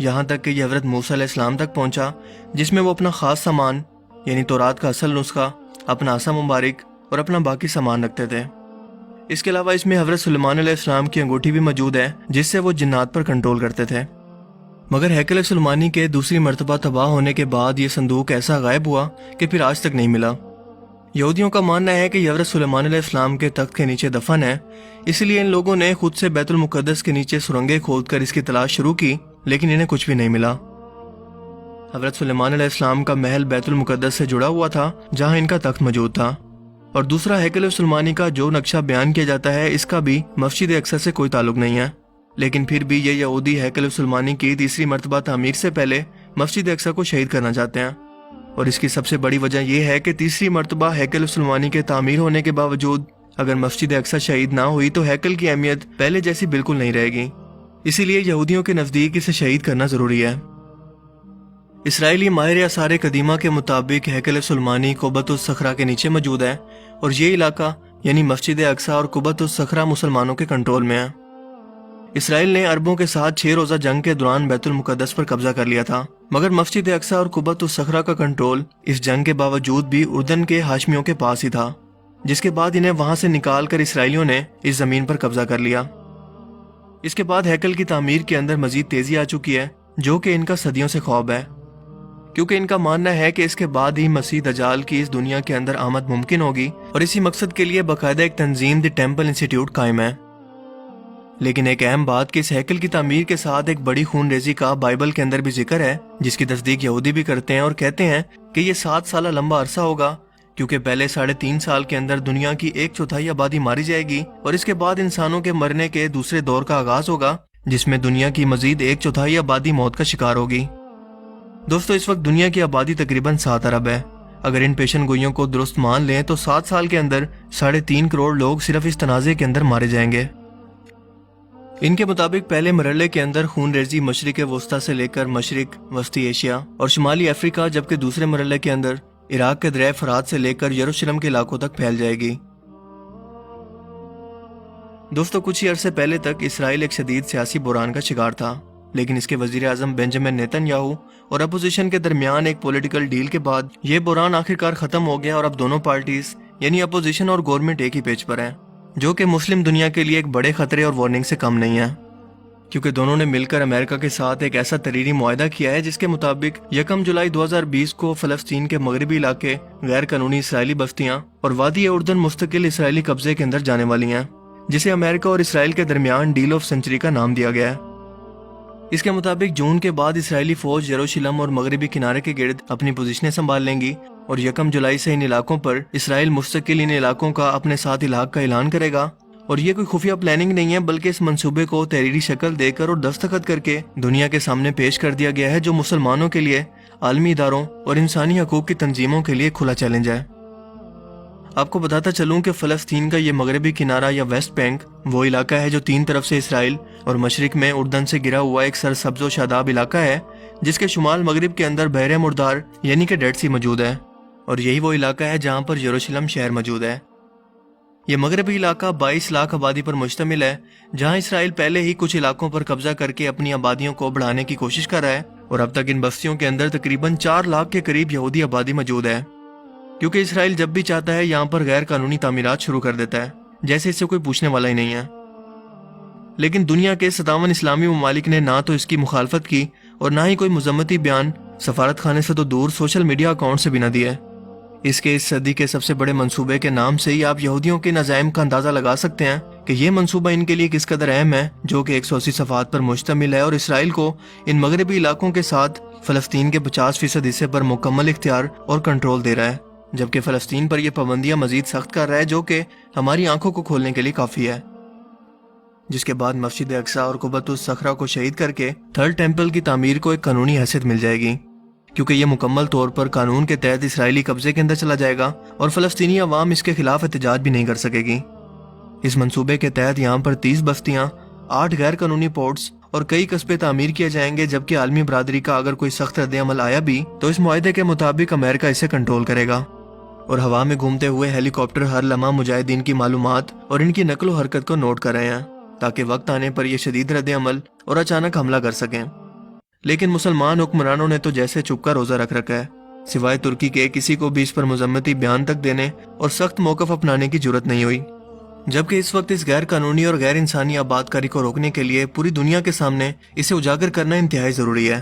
یہاں تک کہ یہ حضرت موسیٰ علیہ السلام تک پہنچا، جس میں وہ اپنا خاص سامان یعنی تورات کا اصل نسخہ، اپنا عصا مبارک اور اپنا باقی سامان رکھتے تھے۔ اس کے علاوہ اس میں حضرت سلیمان علیہ السلام کی انگوٹھی بھی موجود ہے، جس سے وہ جنات پر کنٹرول کرتے تھے۔ مگر ہیکل سلیمانی کے دوسری مرتبہ تباہ ہونے کے بعد یہ صندوق ایسا غائب ہوا کہ پھر آج تک نہیں ملا۔ یہودیوں کا ماننا ہے کہ یہ حضرت سلیمان علیہ السلام کے تخت کے نیچے دفن ہے، اس لیے ان لوگوں نے خود سے بیت المقدس کے نیچے سرنگیں کھود کر اس کی تلاش شروع کی، لیکن انہیں کچھ بھی نہیں ملا۔ حضرت سلیمان علیہ السلام کا محل بیت المقدس سے جڑا ہوا تھا، جہاں ان کا تخت موجود تھا، اور دوسرا ہیکل سلیمانی کا جو نقشہ بیان کیا جاتا ہے اس کا بھی مسجد اقصی سے کوئی تعلق نہیں ہے۔ لیکن پھر بھی یہ یہودی ہیکل سلیمانی کی تیسری مرتبہ تعمیر سے پہلے مسجد اقصی کو شہید کرنا چاہتے ہیں، اور اس کی سب سے بڑی وجہ یہ ہے کہ تیسری مرتبہ ہیکل سلیمانی کے تعمیر ہونے کے باوجود اگر مسجد اقصی شہید نہ ہوئی تو ہیکل کی اہمیت پہلے جیسی بالکل نہیں رہے گی، اسی لیے یہودیوں کے نزدیک اسے شہید کرنا ضروری ہے۔ اسرائیلی ماہر آثار قدیمہ کے مطابق ہیکل سلیمانی قبۃ الصخرہ کے نیچے موجود ہے، اور یہ علاقہ یعنی مسجد اقصی اور قبۃ الصخرہ مسلمانوں کے کنٹرول میں ہے۔ اسرائیل نے عربوں کے ساتھ 6 روزہ جنگ کے دوران بیت المقدس پر قبضہ کر لیا تھا، مگر مسجد اقصی اور قبۃ الصخرہ کا کنٹرول اس جنگ کے باوجود بھی اردن کے ہاشمیوں کے پاس ہی تھا، جس کے بعد انہیں وہاں سے نکال کر اسرائیلیوں نے اس زمین پر قبضہ کر لیا۔ اس کے بعد ہیکل کی تعمیر کے اندر مزید تیزی آ چکی ہے، جو کہ ان کا صدیوں سے خواب ہے، کیونکہ ان کا ماننا ہے کہ اس کے بعد ہی مسیح دجال کی اس دنیا کے اندر آمد ممکن ہوگی، اور اسی مقصد کے لیے باقاعدہ ایک تنظیم دی ٹیمپل انسٹیٹیوٹ قائم ہے۔ لیکن ایک اہم بات کہ اس ہیکل کی تعمیر کے ساتھ ایک بڑی خون ریزی کا بائبل کے اندر بھی ذکر ہے، جس کی تصدیق یہودی بھی کرتے ہیں اور کہتے ہیں کہ یہ 7 سالہ لمبا عرصہ ہوگا، کیونکہ پہلے 3.5 سال کے اندر دنیا کی 1/4 آبادی ماری جائے گی، اور اس کے بعد انسانوں کے مرنے کے دوسرے دور کا آغاز ہوگا، جس میں دنیا کی مزید 1/4 آبادی موت کا شکار ہوگی۔ دوستو، اس وقت دنیا کی آبادی تقریباً 7 ارب ہے۔ اگر ان پیشن گوئیوں کو درست مان لیں تو 7 سال کے اندر 3.5 کروڑ لوگ صرف اس تنازع کے اندر مارے جائیں گے۔ ان کے مطابق پہلے مرحلے کے اندر خون ریزی مشرق وسطی سے لے کر مشرق وسطی ایشیا اور شمالی افریقہ، جبکہ دوسرے مرحلے کے اندر عراق کے دریائے فرات سے لے کر یروشلم کے علاقوں تک پھیل جائے گی۔ دوستو، کچھ ہی عرصے پہلے تک اسرائیل ایک شدید سیاسی بحران کا شکار تھا، لیکن اس کے وزیر اعظم بنجامن نیتن یاہو اور اپوزیشن کے درمیان ایک پولیٹیکل ڈیل کے بعد یہ بحران آخرکار ختم ہو گیا، اور اب دونوں پارٹیز یعنی اپوزیشن اور گورنمنٹ ایک ہی پیج پر ہیں، جو کہ مسلم دنیا کے لیے ایک بڑے خطرے اور وارننگ سے کم نہیں ہے، کیونکہ دونوں نے مل کر امریکہ کے ساتھ ایک ایسا تحریری معاہدہ کیا ہے جس کے مطابق 1 جولائی 2020 کو فلسطین کے مغربی علاقے غیر قانونی اسرائیلی بستیاں اور وادی اردن مستقل اسرائیلی قبضے کے اندر جانے والی ہیں، جسے امریکہ اور اسرائیل کے درمیان ڈیل آف سینچری کا نام دیا گیا ہے۔ اس کے مطابق جون کے بعد اسرائیلی فوج یروشلم اور مغربی کنارے کے گرد اپنی پوزیشنیں سنبھال لیں گی، اور 1 جولائی سے ان علاقوں پر اسرائیل مستقل ان علاقوں کا اپنے ساتھ الحاق کا اعلان کرے گا، اور یہ کوئی خفیہ پلاننگ نہیں ہے، بلکہ اس منصوبے کو تحریری شکل دے کر اور دستخط کر کے دنیا کے سامنے پیش کر دیا گیا ہے، جو مسلمانوں کے لیے، عالمی اداروں اور انسانی حقوق کی تنظیموں کے لیے کھلا چیلنج ہے۔ آپ کو بتاتا چلوں کہ فلسطین کا یہ مغربی کنارہ یا ویسٹ بینک وہ علاقہ ہے جو 3 طرف سے اسرائیل اور مشرق میں اردن سے گرا ہوا ایک سرسبز و شاداب علاقہ ہے، جس کے شمال مغرب کے اندر بحر مردار یعنی کہ ڈیڈ سی موجود ہے، اور یہی وہ علاقہ ہے جہاں پر یروشلم شہر موجود ہے۔ یہ مغربی علاقہ 22 لاکھ آبادی پر مشتمل ہے، جہاں اسرائیل پہلے ہی کچھ علاقوں پر قبضہ کر کے اپنی آبادیوں کو بڑھانے کی کوشش کر رہا ہے، اور اب تک ان بستیوں کے اندر تقریباً 4 لاکھ کے قریب یہودی آبادی موجود ہے، کیونکہ اسرائیل جب بھی چاہتا ہے یہاں پر غیر قانونی تعمیرات شروع کر دیتا ہے، جیسے اس سے کوئی پوچھنے والا ہی نہیں ہے۔ لیکن دنیا کے 57 اسلامی ممالک نے نہ تو اس کی مخالفت کی اور نہ ہی کوئی مذمتی بیان، سفارت خانے سے تو دور سوشل میڈیا اکاؤنٹ سے بھی نہ دیا۔ اس صدی کے سب سے بڑے منصوبے کے نام سے ہی آپ یہودیوں کے عزائم کا اندازہ لگا سکتے ہیں کہ یہ منصوبہ ان کے لیے کس قدر اہم ہے، جو کہ 180 صفحات پر مشتمل ہے، اور اسرائیل کو ان مغربی علاقوں کے ساتھ فلسطین کے 50% حصے پر مکمل اختیار اور کنٹرول دے رہا ہے، جبکہ فلسطین پر یہ پابندیاں مزید سخت کر رہا ہے، جو کہ ہماری آنکھوں کو کھولنے کے لیے کافی ہے۔ جس کے بعد مسجد اقصی اور قبۃ الصخرہ کو شہید کر کے تھرڈ ٹیمپل کی تعمیر کو ایک قانونی حیثیت مل جائے گی، کیونکہ یہ مکمل طور پر قانون کے تحت اسرائیلی قبضے کے اندر چلا جائے گا، اور فلسطینی عوام اس کے خلاف احتجاج بھی نہیں کر سکے گی۔ اس منصوبے کے تحت یہاں پر 30 بستیاں، 8 غیر قانونی پورٹس اور کئی قصبے تعمیر کیے جائیں گے، جبکہ عالمی برادری کا اگر کوئی سخت رد عمل آیا بھی تو اس معاہدے کے مطابق امریکہ اسے کنٹرول کرے گا، اور ہوا میں گھومتے ہوئے ہیلی کاپٹر ہر لمحہ مجاہدین کی معلومات اور ان کی نقل و حرکت کو نوٹ کر رہے ہیں، تاکہ وقت آنے پر یہ شدید رد عمل اور اچانک حملہ کر سکیں۔ لیکن مسلمان حکمرانوں نے تو جیسے چپ کا روزہ رکھ رکھا ہے، سوائے ترکی کے کسی کو بھی اس پر مذمتی بیان تک دینے اور سخت موقف اپنانے کی جرت نہیں ہوئی، جبکہ اس وقت اس غیر قانونی اور غیر انسانی آبادکاری کو روکنے کے لیے پوری دنیا کے سامنے اسے اجاگر کرنا انتہائی ضروری ہے،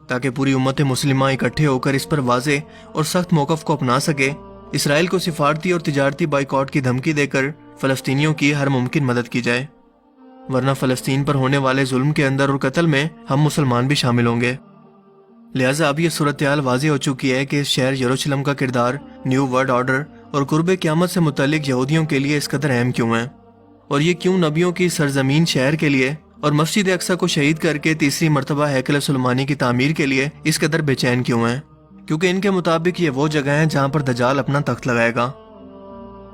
تاکہ پوری امت مسلمہ اکٹھے ہو کر اس پر واضح اور سخت موقف کو اپنا سکے، اسرائیل کو سفارتی اور تجارتی بائیکاٹ کی دھمکی دے کر فلسطینیوں کی ہر ممکن مدد کی جائے، ورنہ فلسطین پر ہونے والے ظلم کے اندر اور قتل میں ہم مسلمان بھی شامل ہوں گے۔ لہٰذا اب یہ صورتحال واضح ہو چکی ہے کہ اس شہر یروشلم کا کردار نیو ورلڈ آرڈر اور قرب قیامت سے متعلق یہودیوں کے لیے اس قدر اہم کیوں ہے، اور یہ کیوں نبیوں کی سرزمین شہر کے لیے اور مسجد اقصی کو شہید کر کے تیسری مرتبہ ہیکل سلیمانی کی تعمیر کے لیے اس قدر بے چین کیوں ہیں، کیونکہ ان کے مطابق یہ وہ جگہ ہیں جہاں پر دجال اپنا تخت لگائے گا۔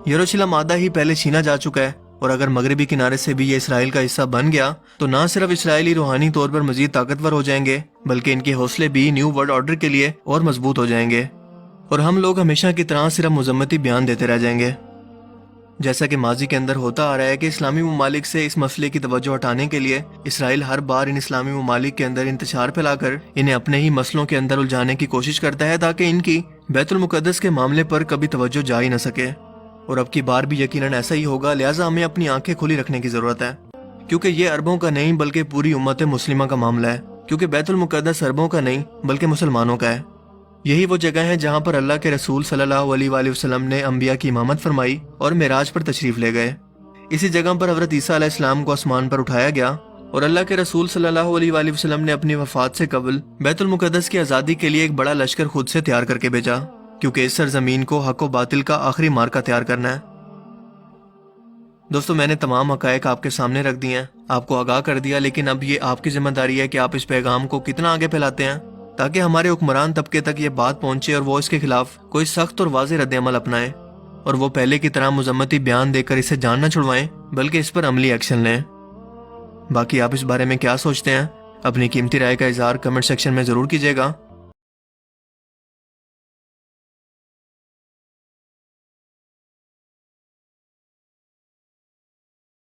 یروشلم آدھا ہی پہلے چھینا جا چکا ہے، اور اگر مغربی کنارے سے بھی یہ اسرائیل کا حصہ بن گیا تو نہ صرف اسرائیلی روحانی طور پر مزید طاقتور ہو جائیں گے، بلکہ ان کے حوصلے بھی نیو ورلڈ آرڈر کے لیے اور مضبوط ہو جائیں گے، اور ہم لوگ ہمیشہ کی طرح صرف مذمتی بیان دیتے رہ جائیں گے، جیسا کہ ماضی کے اندر ہوتا آ رہا ہے کہ اسلامی ممالک سے اس مسئلے کی توجہ ہٹانے کے لیے اسرائیل ہر بار ان اسلامی ممالک کے اندر انتشار پھیلا کر انہیں اپنے ہی مسئلوں کے اندر الجھانے کی کوشش کرتا ہے، تاکہ ان کی بیت المقدس کے معاملے پر کبھی توجہ جا ہی نہ سکے، اور اب کی بار بھی یقیناً ایسا ہی ہوگا۔ لہٰذا ہمیں اپنی آنکھیں کھلی رکھنے کی ضرورت ہے، کیونکہ یہ عربوں کا نہیں بلکہ پوری امت مسلمہ کا معاملہ ہے، کیونکہ بیت المقدس عربوں کا نہیں بلکہ مسلمانوں کا ہے۔ یہی وہ جگہ ہے جہاں پر اللہ کے رسول صلی اللہ علیہ وآلہ وسلم نے انبیاء کی امامت فرمائی اور معراج پر تشریف لے گئے۔ اسی جگہ پر حضرت عیسیٰ علیہ السلام کو آسمان پر اٹھایا گیا، اور اللہ کے رسول صلی اللہ علیہ وآلہ وسلم نے اپنی وفات سے قبل بیت المقدس کی آزادی کے لیے ایک بڑا لشکر خود سے تیار کر کے بھیجا، کیونکہ اس سرزمین کو حق و باطل کا آخری مارکا تیار کرنا ہے۔ دوستو، میں نے تمام حقائق آپ کے سامنے رکھ دی ہیں، آپ کو آگاہ کر دیا، لیکن اب یہ آپ کی ذمہ داری ہے کہ آپ اس پیغام کو کتنا آگے پھیلاتے ہیں، تاکہ ہمارے حکمران طبقے تک یہ بات پہنچے اور وہ اس کے خلاف کوئی سخت اور واضح رد عمل اپنائیں، اور وہ پہلے کی طرح مذمتی بیان دے کر اسے جان نہ چھڑوائیں بلکہ اس پر عملی ایکشن لیں۔ باقی آپ اس بارے میں کیا سوچتے ہیں؟ اپنی قیمتی رائے کا اظہار کمنٹ سیکشن میں ضرور کیجیے گا۔